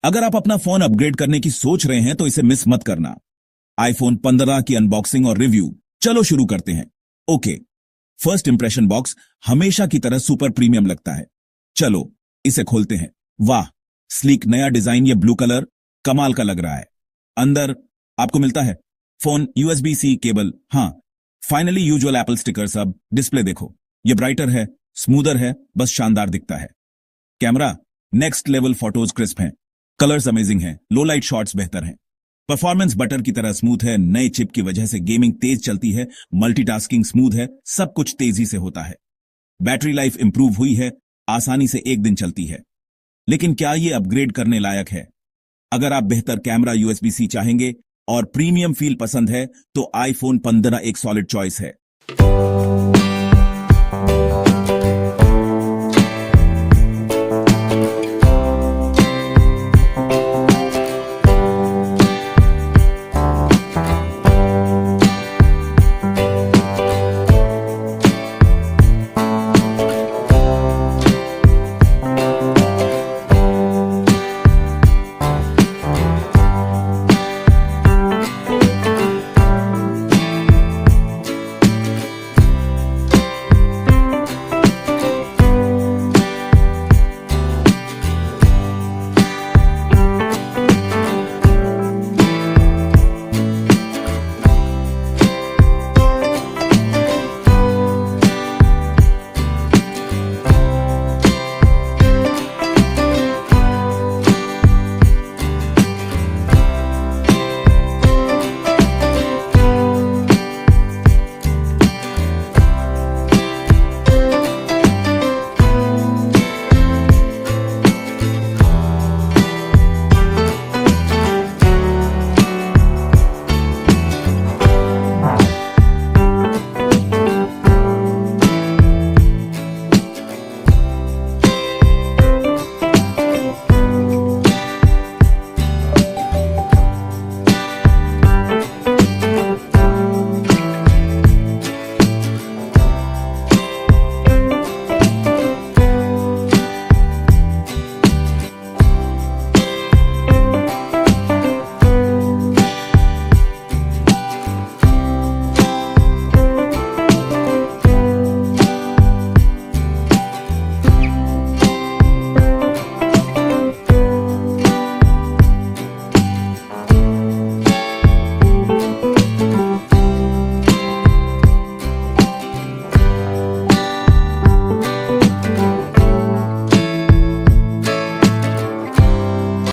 अगर आप अपना फोन अपग्रेड करने की सोच रहे हैं तो इसे मिस मत करना। आईफोन 15 की अनबॉक्सिंग और रिव्यू चलो शुरू करते हैं। ओके, फर्स्ट इंप्रेशन बॉक्स हमेशा की तरह सुपर प्रीमियम लगता है। चलो इसे खोलते हैं। वाह, स्लीक नया डिजाइन, ये ब्लू कलर कमाल का लग रहा है। अंदर आपको मिलता है फोन, USB-C केबल, हाँ फाइनली यूजुअल एप्पल स्टिकर्स। अब डिस्प्ले देखो, ये ब्राइटर है, स्मूदर है, बस शानदार दिखता है। Camera next level, photos crisp हैं, कलर्स अमेजिंग हैं, लो लाइट शॉट्स बेहतर हैं। परफॉर्मेंस बटर की तरह स्मूथ है, नए चिप की वजह से गेमिंग तेज चलती है, मल्टीटास्किंग स्मूथ है, सब कुछ तेजी से होता है। बैटरी लाइफ इंप्रूव हुई है, आसानी से 1 दिन चलती है। लेकिन क्या ये अपग्रेड करने लायक है? अगर आप बेहतर कैमरा, USB-C चाहेंगे और प्रीमियम फील पसंद है तो आईफोन 15 एक सॉलिड चॉइस है।